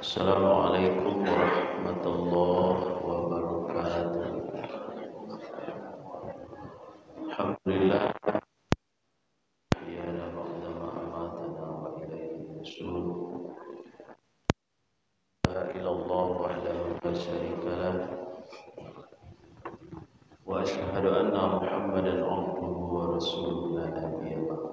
Assalamualaikum warahmatullahi wabarakatuh. Alhamdulillah ahyana ba'da ma amatana wa ilayhi nusyur. La ilallah wahdahu la syarika lah wa asyhadu anna Muhammadan abduhu wa rasuluhu la nabiyya ba'd.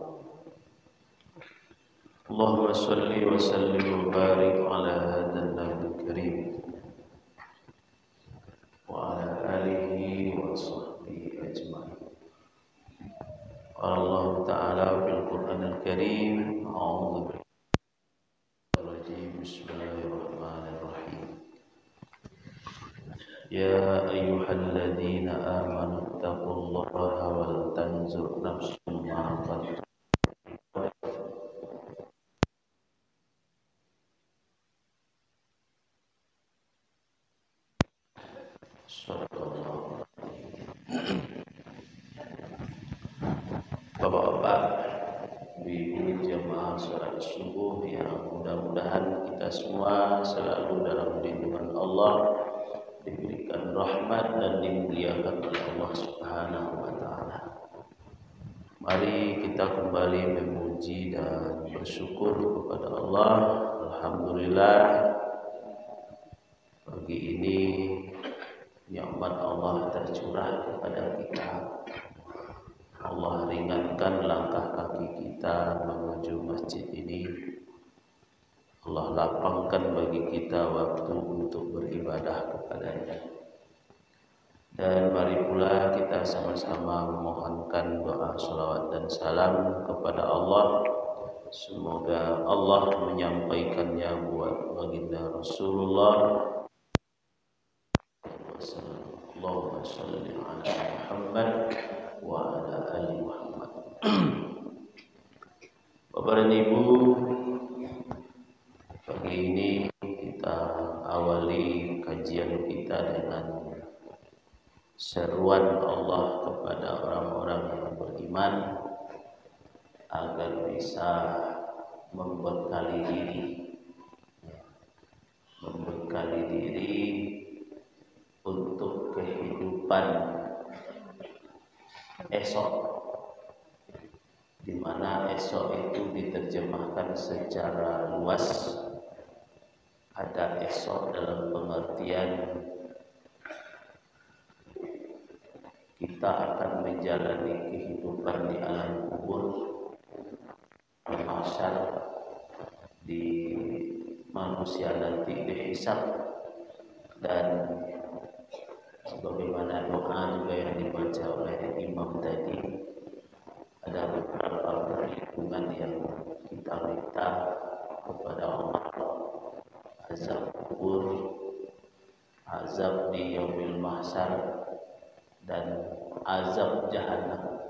Allahumma shalli wa sallim wa barik ala hadzal nabiyil karim wa ala alihi wa sahbihi ajma'in. Allah Ta'ala fil Qur'anil Karim, a'udzu billahi rajim, bismillahirrahmanirrahim. Ya ayyuhalladzina amanu taqullaha wal tanzur nafsum ma qaddamat. Sadaqallahu. Bapak-bapak, ibu jamaah salat subuh yang mudah-mudahan kita semua selalu dalam lindungan Allah, diberikan rahmat dan dimuliakan oleh Allah Subhanahu wa taala. Mari kita kembali memuji dan bersyukur kepada Allah. Alhamdulillah, pagi ini nikmat Allah tercurah kepada kita. Allah ringankan langkah kaki kita menuju masjid ini. Allah lapangkan bagi kita waktu untuk beribadah kepadanya. Dan mari pula kita sama-sama memohonkan doa salawat dan salam kepada Allah. Semoga Allah menyampaikannya buat baginda Rasulullah. Allahumma shalli ala Muhammad wa ala ali Muhammad. Bapak dan Ibu, pagi ini kita awali kajian kita dengan seruan Allah kepada orang-orang yang beriman agar bisa membekali diri untuk kehidupan esok, di mana esok itu diterjemahkan secara luas. Ada esok dalam pengertian kita akan menjalani kehidupan di alam kubur, mahsyar, di manusia nanti dihisab, dan sebagaimana doa juga yang dibaca oleh imam tadi, ada beberapa perhitungan yang kita minta kepada Allah. Azab kubur, azab di yaumil mahsyar, dan azab jahannam.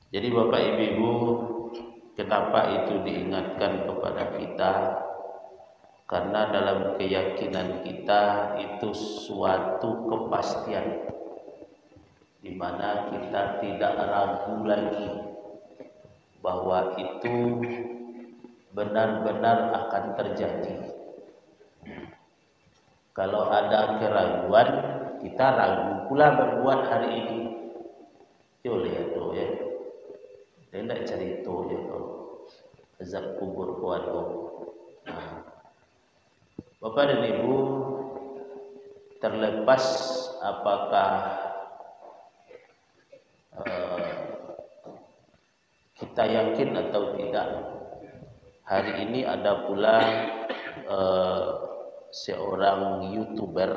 Jadi Bapak Ibu, kenapa itu diingatkan kepada kita? Karena dalam keyakinan kita itu suatu kepastian, di mana kita tidak ragu lagi bahwa itu benar-benar akan terjadi. Kalau ada keraguan, kita ragu pula berbuat hari ini. Yo lihat tuh ya, dia tidak cerita ya kalau azab kubur kuat kok. Bapak dan Ibu, terlepas apakah kita yakin atau tidak, hari ini ada pula seorang YouTuber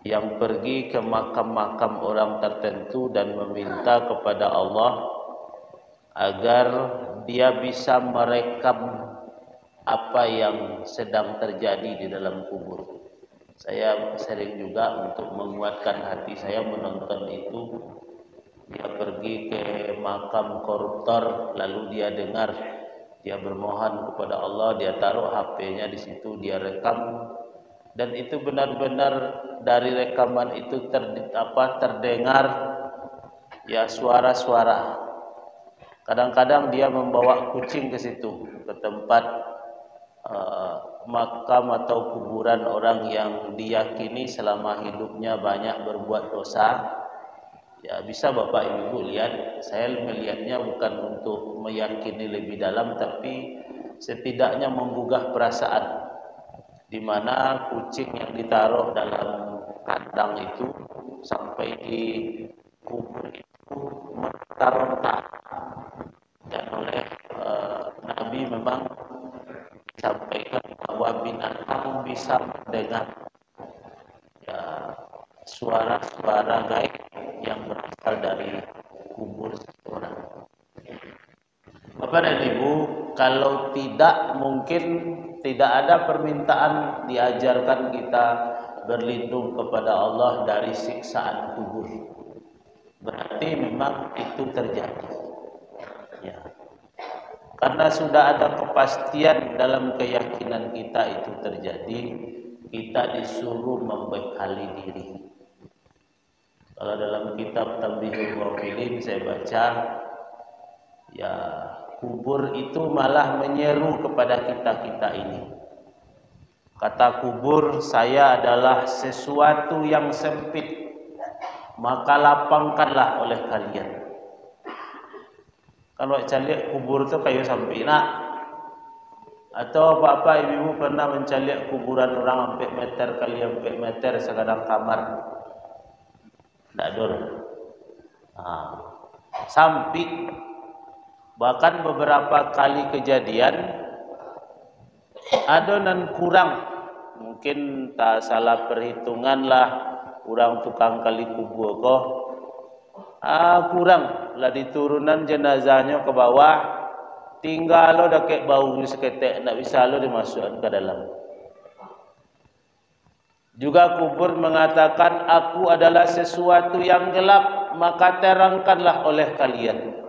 yang pergi ke makam-makam orang tertentu dan meminta kepada Allah agar dia bisa merekam apa yang sedang terjadi di dalam kubur. Saya sering juga untuk menguatkan hati saya menonton itu. Dia pergi ke makam koruptor, lalu dia dengar, dia bermohon kepada Allah, dia taruh HP-nya di situ, dia rekam, dan itu benar-benar dari rekaman itu terdengar ya suara-suara. Kadang-kadang dia membawa kucing ke situ, ke tempat makam atau kuburan orang yang diyakini selama hidupnya banyak berbuat dosa, ya bisa Bapak Ibu lihat. Saya melihatnya bukan untuk meyakini lebih dalam, tapi setidaknya menggugah perasaan, di mana kucing yang ditaruh dalam kandang itu sampai di kubur itu meronta-ronta. Dan oleh Nabi memang sampaikan bahwa binatang bisa mendengar ya, suara-suara gaib yang berasal dari kubur seseorang. Bapak dan Ibu, kalau tidak, mungkin tidak ada permintaan diajarkan kita berlindung kepada Allah dari siksaan kubur. Berarti memang itu terjadi. Ya. Karena sudah ada kepastian dalam keyakinan kita itu terjadi, kita disuruh membekali diri. Kalau dalam kitab Tanbihul Ghafilin saya baca, ya kubur itu malah menyeru kepada kita-kita ini. Kata kubur, saya adalah sesuatu yang sempit, maka lapangkanlah oleh kalian. Kalau calik kubur itu kayu sampina. Atau bapak ibu pernah mencalik kuburan orang 4 meter kali 4 meter sekadang kamar? Tidak ada. Sampit. Bahkan beberapa kali kejadian adonan kurang, mungkin tak salah perhitungan lah, kurang tukang kali kubur kok. Kurang lah diturunan jenazahnya ke bawah, tinggal lo dah kayak bau seketek, nak bisa lo dimasukkan ke dalam. Juga kubur mengatakan, aku adalah sesuatu yang gelap, maka terangkanlah oleh kalian.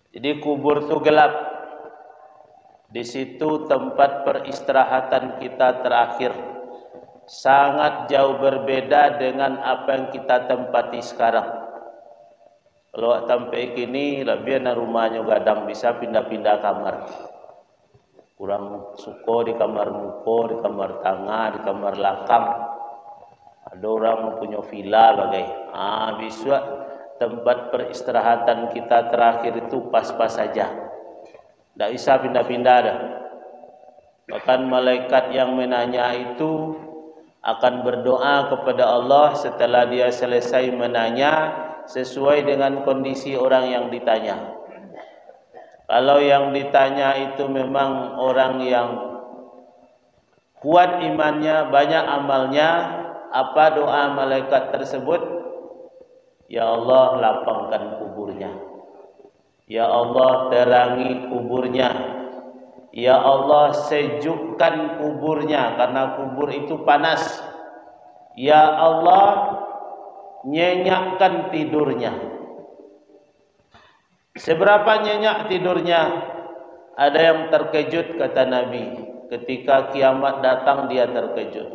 Jadi kubur itu gelap. Di situ tempat peristirahatan kita terakhir. Sangat jauh berbeda dengan apa yang kita tempati sekarang. Kalau sampai kini, lebih na rumahnya gadang bisa pindah-pindah kamar. Kurang suko di kamar muko, di kamar tengah, di kamar belakang. Ada orang punya villa bagai. Bisa tempat peristirahatan kita terakhir itu pas-pas saja. Tidak bisa pindah-pindah dah. Bahkan malaikat yang menanya itu akan berdoa kepada Allah setelah dia selesai menanya sesuai dengan kondisi orang yang ditanya. Kalau yang ditanya itu memang orang yang kuat imannya, banyak amalnya, apa doa malaikat tersebut? Ya Allah, lapangkan kuburnya. Ya Allah, terangi kuburnya. Ya Allah, sejukkan kuburnya, karena kubur itu panas. Ya Allah, nyenyakkan tidurnya. Seberapa nyenyak tidurnya? Ada yang terkejut, kata Nabi. Ketika kiamat datang, dia terkejut.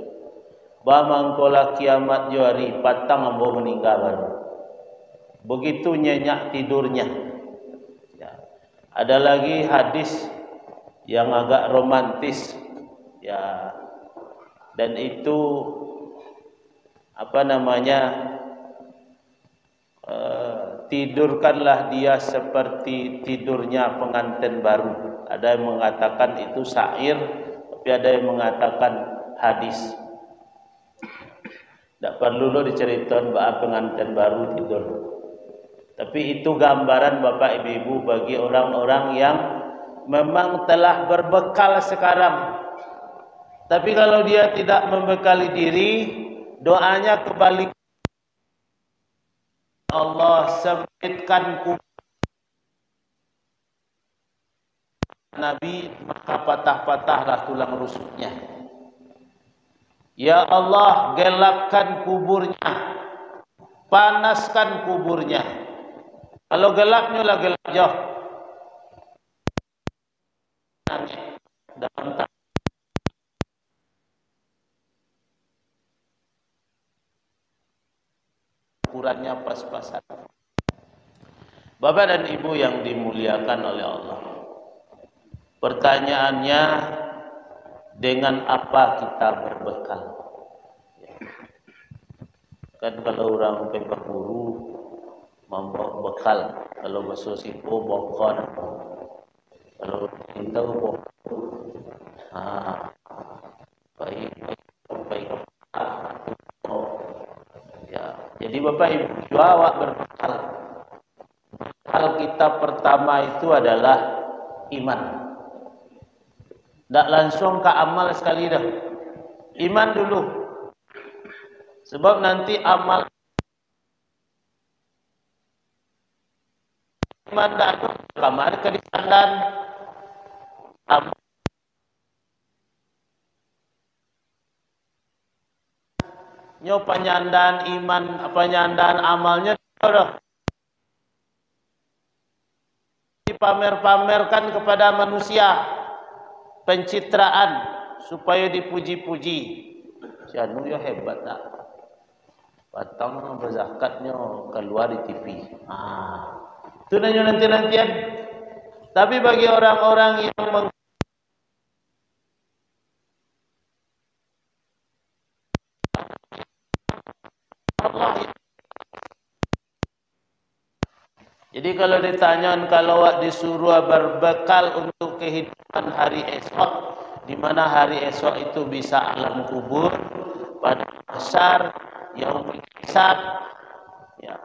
Bamangkola kiamat juari, patang ambo meninggal. Begitu nyenyak tidurnya. Ya. Ada lagi hadis yang agak romantis, ya, dan itu apa namanya, tidurkanlah dia seperti tidurnya pengantin baru. Ada yang mengatakan itu syair, tapi ada yang mengatakan hadis. Tidak perlu lo diceritakan bahwa pengantin baru tidur, tapi itu gambaran bapak ibu bagi orang-orang yang memang telah berbekal sekarang. Tapi kalau dia tidak membekali diri, doanya kebalik. Allah sempitkan kubur Nabi, maka patah-patahlah tulang rusuknya. Ya Allah, gelapkan kuburnya, panaskan kuburnya. Kalau gelapnya lah gelap jauh. Dalam ukurannya pas-pasan. Bapak dan Ibu yang dimuliakan oleh Allah, pertanyaannya, dengan apa kita berbekal. Kan kalau orang berburu membawa bekal, kalau basuh sipo bokon, kalau kita bokon, baik, ya. Jadi Bapak Ibu bawa berbekal. Hal kita pertama itu adalah iman. Tak langsung ke amal sekali dah. Iman dulu. Sebab nanti amal iman dah ada kamar ke di sandan. Nyo penyandan iman, penyandan amalnya dah dipamer-pamerkan kepada manusia, pencitraan supaya dipuji-puji. Janu yo hebat tak? Patang berzakatnya keluar di TV. Itu nanti-nantian. Tapi bagi orang-orang yang Allah. Jadi kalau ditanya, kalau disuruh berbekal untuk kehidupan hari esok, di mana hari esok itu bisa alam kubur, pada besar yang hisab, ya.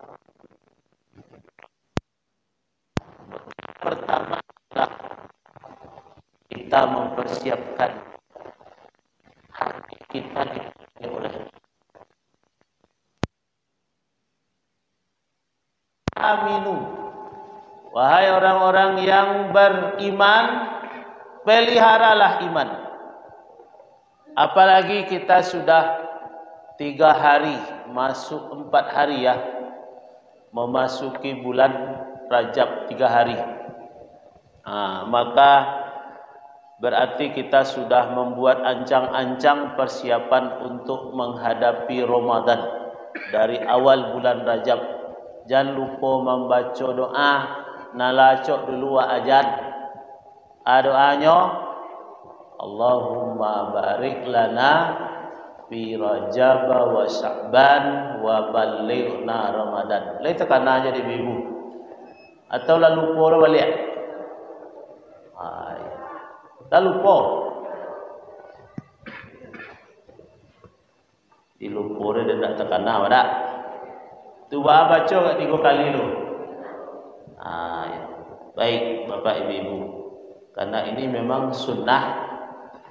Pertama adalah kita mempersiapkan hati kita oleh aminu. Wahai orang-orang yang beriman, peliharalah iman. Apalagi kita sudah 3 hari, masuk 4 hari ya, memasuki bulan Rajab 3 hari. Maka berarti kita sudah membuat ancang-ancang persiapan untuk menghadapi Ramadan dari awal bulan Rajab. Jangan lupa membaca doa, nalacok dulu wa ajan. Doanya, Allahumma barik lana fi Rajab wa Sya'ban wa ballighna Ramadan. Lai tekan aja di ibu. Atau lalu lupa balik. Lalu lupa. Di lupa dia tak tekan ada. Tu baca kat 3 kali tu. Ya. Baik Bapak Ibu. Karena ini memang sunnah,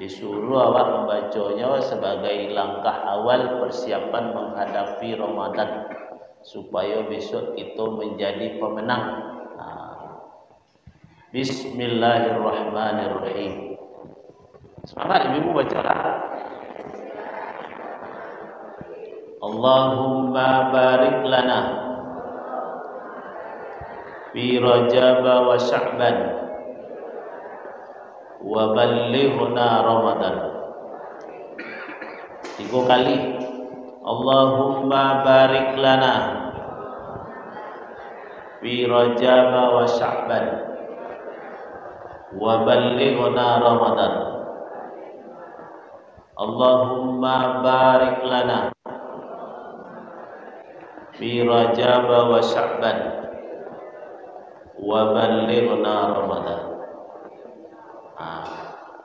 disuruh awak membacanya sebagai langkah awal persiapan menghadapi Ramadan supaya besok itu menjadi pemenang. Bismillahirrahmanirrahim. Semangat ibu bacalah. Allahumma barik lana fi Rajab wa Sya'ban wa ballighna Ramadan. 3 kali. Allahumma barik lana fi Rajab wa Sya'ban wa ballighna Ramadan. Allahumma barik lana fi Rajab wa Sya'ban wa ballighna Ramadan.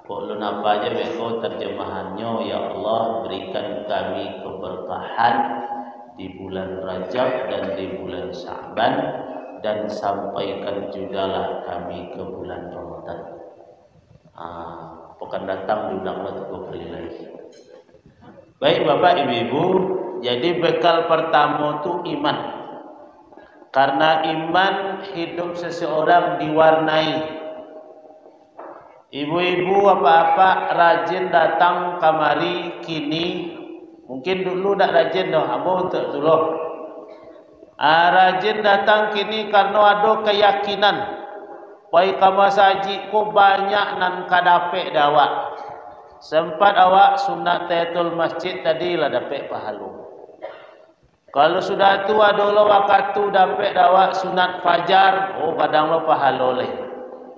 Kok lu napa aja beko terjemahannya, ya Allah berikan kami keberkahan di bulan Rajab dan di bulan Sya'ban, dan sampaikan jugalah kami ke bulan Ramadan. Akan datang diundanglah 3 kali lagi. Baik Bapak Ibu, jadi bekal pertama itu iman. Karena iman hidup seseorang diwarnai. Ibu-ibu apa-apa rajin datang kamari kini. Mungkin dulu tak rajin dah, abah untuk dulu. Rajin datang kini karena ada keyakinan. Pai kama saji ko banyak nan kadapek dawak. Sempat awak sunat tahiyatul masjid tadi lah dapat pahala. Kalau sudah tu adalah waktu dapat dawak sunat fajar, kadang lo pahala leh.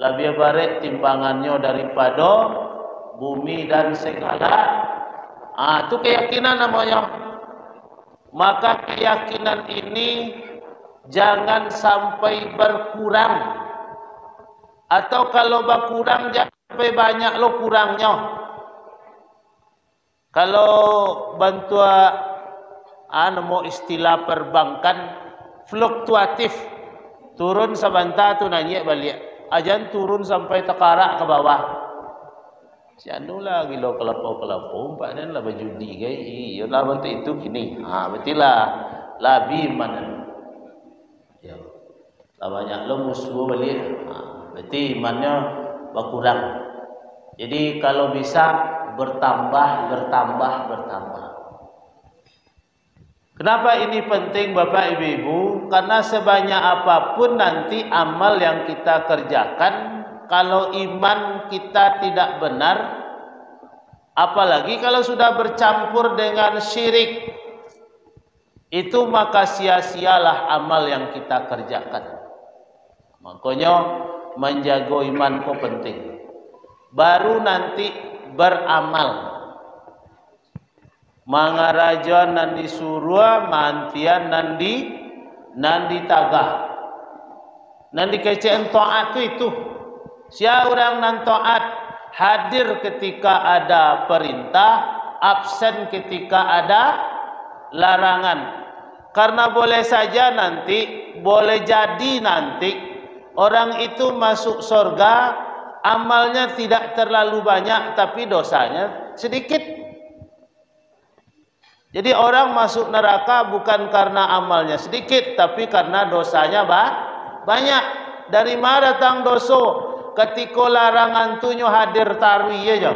Lebih baik timbangannya daripada bumi dan segala. Itu keyakinan namanya. Maka keyakinan ini jangan sampai berkurang. Atau kalau berkurang jangan sampai banyak lo kurangnya. Kalau bantuan mau istilah perbankan fluktuatif, turun sebentar tu naik balik. Ajan turun sampai tekarak ke bawah. Sianu lagi lo kelapa-kelapa, umpamanya lah berjudi gay. Iya lah bentuk itu gini. Betul lah. Labi mana? Ya. Lah banyak lo musuh balik. Berarti imannya berkurang. Jadi kalau bisa bertambah. Kenapa ini penting Bapak Ibu-ibu? Karena sebanyak apapun nanti amal yang kita kerjakan, kalau iman kita tidak benar, apalagi kalau sudah bercampur dengan syirik, itu maka sia-sialah amal yang kita kerjakan. Makanya menjaga iman itu penting. Baru nanti beramal. Mangaraja nandi surua, mantian nandi tagah. Nandi kecen taat itu. Sia orang nan taat hadir ketika ada perintah, absen ketika ada larangan. Karena boleh saja nanti, boleh jadi nanti orang itu masuk surga, amalnya tidak terlalu banyak tapi dosanya sedikit. Jadi orang masuk neraka bukan karena amalnya sedikit, tapi karena dosanya banyak. Dari mana datang dosa? Ketika larangan tunyo hadir tarwi aja.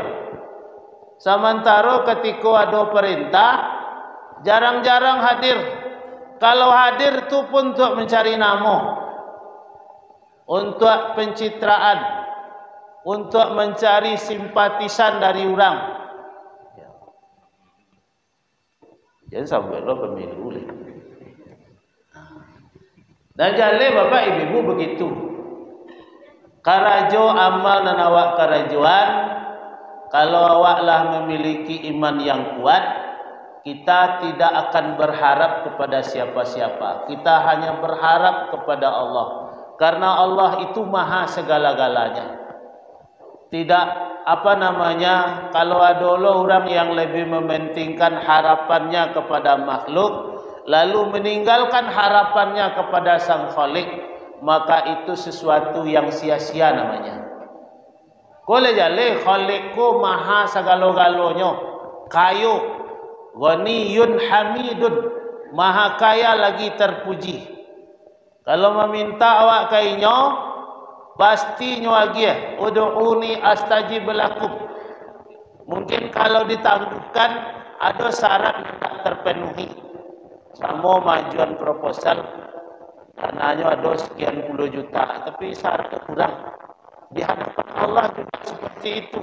Sementara ketika ada perintah, jarang-jarang hadir. Kalau hadir itu pun untuk mencari nama, untuk pencitraan, untuk mencari simpatisan dari orang. Jangan sampai lo pemilu. Dan jale Bapak Ibu begitu. Karajo amal dan awak karajuan. Kalau awaklah memiliki iman yang kuat, kita tidak akan berharap kepada siapa-siapa. Kita hanya berharap kepada Allah. Karena Allah itu maha segala-galanya. Tidak kalau ada orang yang lebih mementingkan harapannya kepada makhluk, lalu meninggalkan harapannya kepada Sang Khalik, maka itu sesuatu yang sia-sia namanya. Kole jale Khalikku maha segala-galanya, kayu, ghaniyun hamidun, maha kaya lagi terpuji. Kalau meminta awak kainya, pastinya lagi ud'uni astajib lakum. Mungkin kalau ditangguhkan ada syarat yang tak terpenuhi. Sama majuan proposal dananya ada sekian puluh juta, tapi syaratnya kurang. Di hadapan Allah juga seperti itu.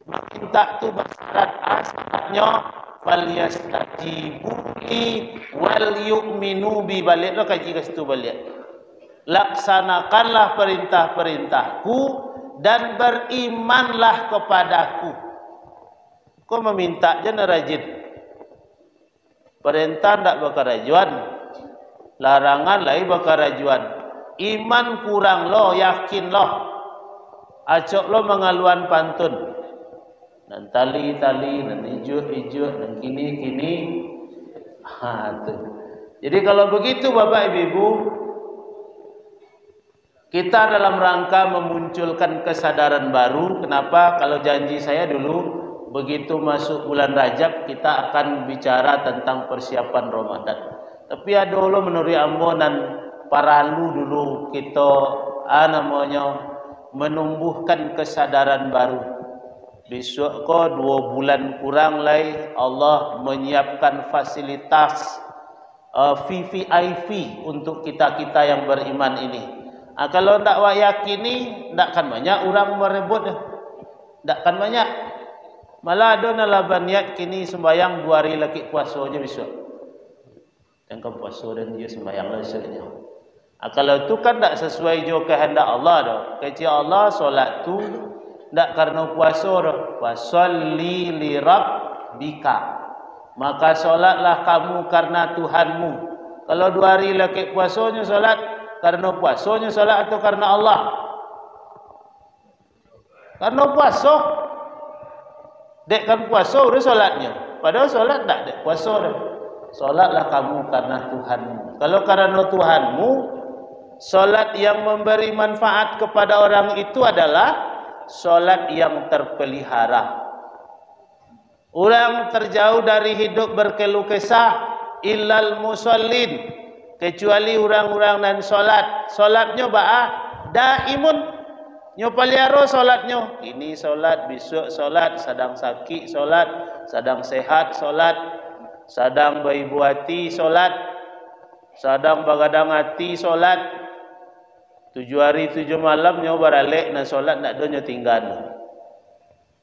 Minta tu bersyarat, syaratnya falyastajibu li wal yu'minu bi, balik lo kaji ke situ balik. Laksanakanlah perintah-perintahku dan berimanlah kepadaku. Kau meminta jangan rajin. Perintah tidak berkarajuan, larangan lagi berkarajuan. Iman kurang lo, yakin lo. Acok lo mengaluan pantun. Dan tali-tali, dan hijau-hijau, dan kini-kini. Jadi kalau begitu Bapak Ibu, kita dalam rangka memunculkan kesadaran baru. Kenapa? Kalau janji saya dulu, begitu masuk bulan Rajab kita akan bicara tentang persiapan Ramadan. Tapi ada dulu menurut ambonan paralu dulu kita menumbuhkan kesadaran baru. Besok ko 2 bulan kurang lagi Allah menyiapkan fasilitas VVIP untuk kita-kita yang beriman ini. Kalau tak yakini, tak akan banyak orang merebut. Tak akan banyak. Malah ada nalaban niat kini sembahyang 2 hari lagi puasa aja besok. Dan kau puasa dan dia sembahyang lah besoknya. Kalau itu kan tak sesuai juga kehendak Allah dah. Kecil Allah solat tu ndak karena puasa dah. Wasolli li rabbika. Maka solatlah kamu karena Tuhanmu. Kalau 2 hari lagi puasanya solat, karena puasanya solat atau karena Allah? Karena puasa. Dek kan puasa udah solatnya. Padahal solat tak dek puasa dah. Solatlah kamu karena Tuhanmu. Kalau karena Tuhanmu, solat yang memberi manfaat kepada orang itu adalah solat yang terpelihara. Orang terjauh dari hidup berkeluh kesah illal musallin, kecuali orang-orang dan solat. Solatnya ba'ah daimun, nyo pelihara solatnya. Ini solat, besok solat, sedang sakit solat, sedang sehat solat, sedang beribu hati solat, sedang begadang hati solat. 7 hari 7 malam nyo beralik na solat, nak do nyo tinggal.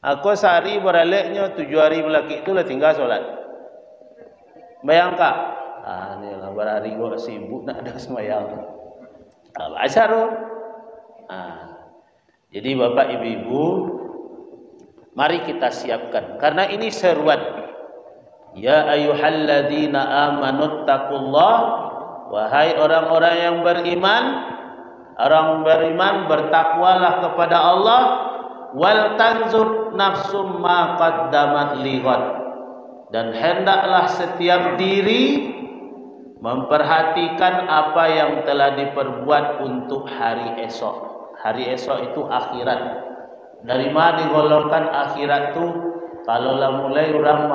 Aku sehari beraleknya 7 hari melaki itu lah tinggal solat. Bayangkan, ni lah berhari gua sibuk nak ada semayang. Asar. Jadi bapak ibu-ibu, mari kita siapkan karena ini seruan. Ya ayyuhalladzina amanu taqullah, wahai orang-orang yang beriman, bertakwalah kepada Allah. Wal tanzur nafsum ma qaddamat lighad, dan hendaklah setiap diri memperhatikan apa yang telah diperbuat untuk hari esok. Hari esok itu akhirat. Dari mana digolongkan akhirat itu? Kalau lah mulai orang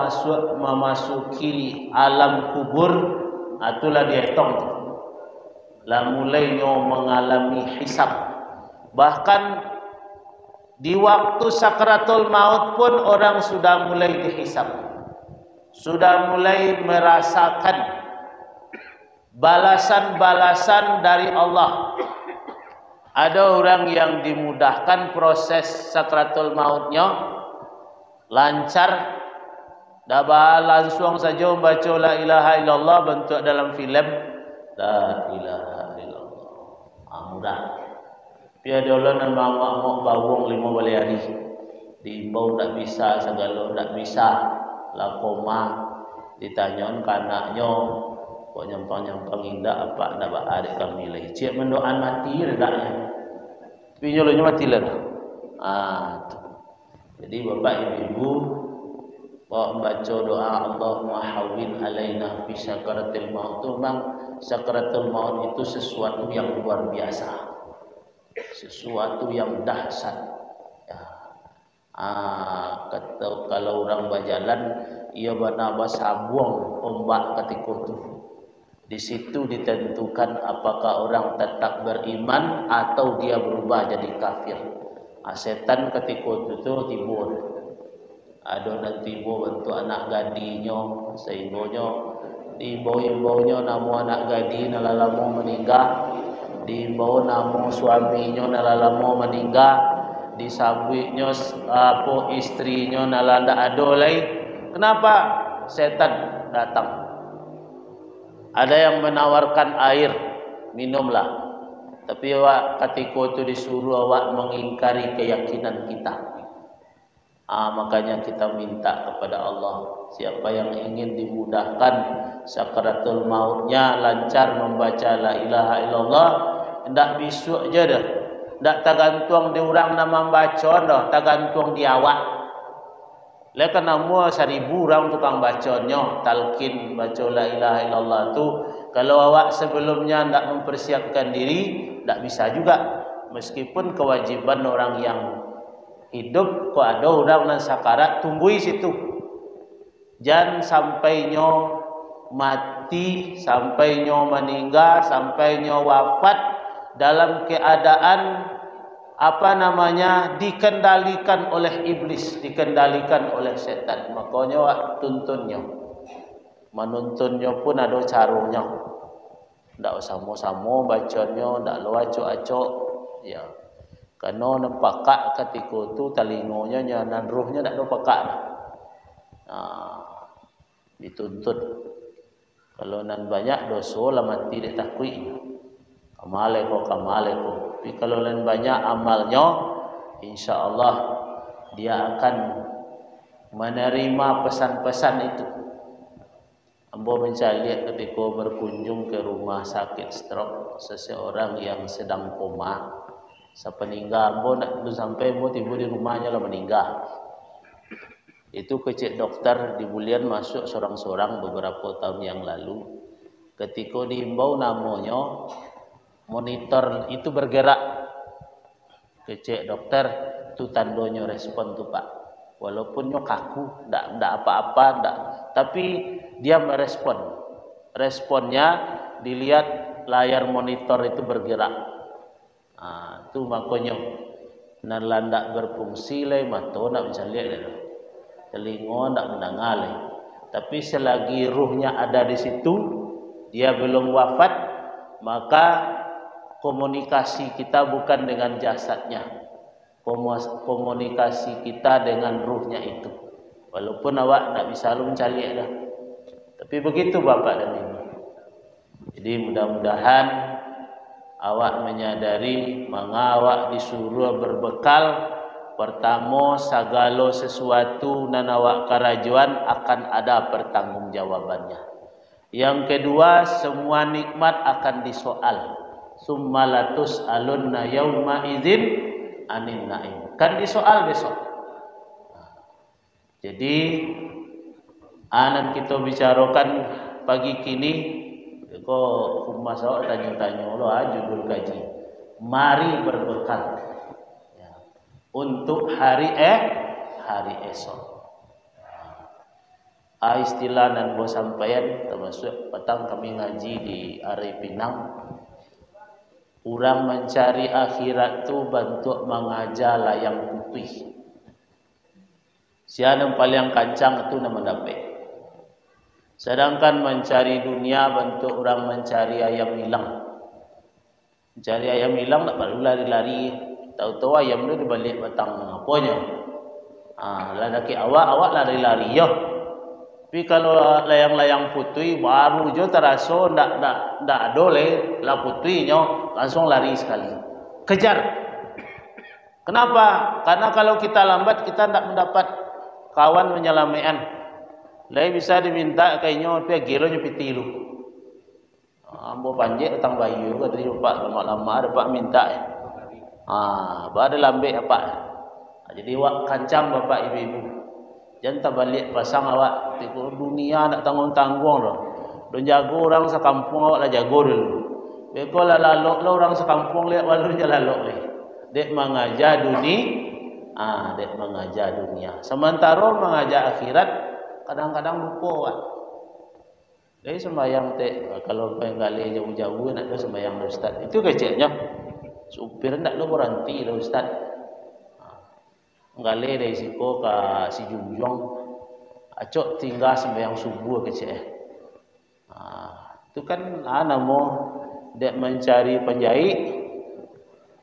memasuki alam kubur, itulah dihitung. Lah mulai nyo mengalami hisab. Bahkan di waktu sakratul maut pun orang sudah mulai dihisab. Sudah mulai merasakan balasan-balasan dari Allah. Ada orang yang dimudahkan proses sakratul mautnya lancar, dah langsung saja membaca la ilaha illallah bentuk dalam filem la ilaha illallah. Mudah. Piada Allah dan mak bawang 5 balik hari. Diimbau tak bisa, segala tak bisa. Lakoma ditanyakan kanaknya, kok nyampang-nyampang indah apa nak adik kami lagi. Cik mendoan mati redaknya. Tapi nyolonya mati lah. Jadi bapak ibu, baca doa Allahumma hawwin alaina fi sakaratil maut. Memang sakaratul maut itu sesuatu yang luar biasa. Sesuatu yang dahsyat. Ya. Kalau orang berjalan, ia bernabas sabuang ombak ketika itu. Di situ ditentukan apakah orang tetap beriman atau dia berubah jadi kafir. Setan ketika itu timbul. Ada nanti bentuk anak gadinya, sehingga diimbau-imbaunya namu anak gadi nalalamu meninggal. Diimbau namu suaminya nalalamu meninggal, disabuknya apa istrinya nalanda adolai. Kenapa? Setan datang. Ada yang menawarkan air, minumlah. Tapi awak ketika itu disuruh awak mengingkari keyakinan kita. Makanya kita minta kepada Allah, siapa yang ingin dimudahkan sakaratul mautnya lancar membaca la ilaha illallah, hendak besok je dah. Tak tergantung di orang nama baca dah, tergantung di awak. Lekan nama 1000 orang tukang bacanya, talqin baca la ilaha illallah tu. Kalau awak sebelumnya tak mempersiapkan diri, tak bisa juga. Meskipun kewajiban orang yang hidup, kok ada orang nan sakarat, tunggui situ. Jangan sampainya mati, sampainya meninggal, sampainya wafat dalam keadaan dikendalikan oleh iblis, dikendalikan oleh setan. Makanya tuntunnya, menuntunnya pun ada caranya. Tak sama-sama bacanya, tak acok-acok. Ya, karena nepakak ketika itu telingonya dan ruhnya tak ada pakak. Dituntut. Kalau nan banyak dosa lah mati ditakui. Kamaleko. Tapi kalau lain banyak amalnya, insya Allah dia akan menerima pesan-pesan itu. Ambo mencari ketika berkunjung ke rumah sakit stroke seseorang yang sedang koma, sepeninggal ambo nak sampai ambo tiba di rumahnya lah meninggal. Itu kecek dokter di bulian masuk sorang-sorang beberapa tahun yang lalu. Ketika diimbau namanya monitor itu bergerak. Kecek dokter tu tandanya respon tu Pak. Walaupun nyo kaku, ndak apa-apa, ndak, tapi dia merespon. Responnya dilihat layar monitor itu bergerak. Itu makanya ndak berfungsi le mata ndak bisa lihat le. Telinga ndak mendengar le. Tapi selagi ruhnya ada di situ, dia belum wafat, maka komunikasi kita bukan dengan jasadnya. Komunikasi kita dengan ruhnya itu. Walaupun awak tak bisa lu mencari dah. Tapi begitu Bapak dan Ibu. Jadi mudah-mudahan awak menyadari mengawak disuruh berbekal. Pertama, segala sesuatu nan awak karajuan akan ada pertanggungjawabannya. Yang kedua, semua nikmat akan disoal. Summa latus'alunna yauma idzin anin naim. Kan disoal besok. Jadi anan kita bicarakan pagi kini kok humas awak tanya-tanya lo judul kaji. Mari berbekal ya, untuk hari esok. Istilah dan bos sampaian termasuk petang kami ngaji di Ari Pinang. Orang mencari akhirat tu bentuk mengajar layang putih. Siapa yang paling kancang itu nama dapat. Sedangkan mencari dunia bentuk orang mencari ayam hilang. Mencari ayam hilang tak perlu lari-lari. Tahu-tahu ayam tu dibalik batang apanya. Lelaki awak lari-lari ya. Tapi kalau layang-layang putih baru je terasa ndak ada le la putihnya langsung lari sekali. Kejar. Kenapa? Karena kalau kita lambat kita ndak mendapat kawan menyelamian. Lai bisa diminta kayaknya dia gelo nyepiti lu. Ambo panjek datang bayu ke tadi Pak lama-lama ada Pak minta. Baru lambe apa. Jadi wak kancang Bapak Ibu-ibu. Jangan tak balik pasang awak tiku dunia nak tanggung-tanggung loh. Don jago orang sekampung awak lah jago dulu. Beko lah lalok lah orang sekampung lihat walunya lalok le. Dek mengajar dunia, dek mengajar dunia. Sementara mengajar akhirat kadang-kadang lupa awak. Jadi sembahyang kalau pengen gali jauh-jauh nak sembahyang ustaz. Itu kecilnya. Supir nak lo berhenti lo ustaz. Ngale dari siko ke si Junjong, acok tinggal sembahyang subuh kecil. Itu kan namo dek mencari penjahit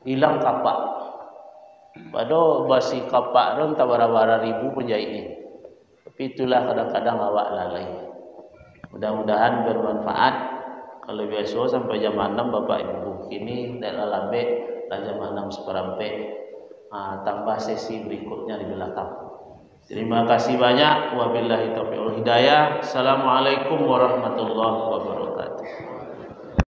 hilang kapak. Padahal basi kapak ron tabara-bara ribu penjahit ini. Tapi itulah kadang-kadang awak lalai. Mudah-mudahan bermanfaat. Kalau biasa sampai jam 6 Bapak Ibu ini dak lambe jam 6 seperempat. Tambah sesi berikutnya di belakang. Terima kasih banyak. Wabillahi taufiq wal hidayah. Assalamualaikum warahmatullahi wabarakatuh.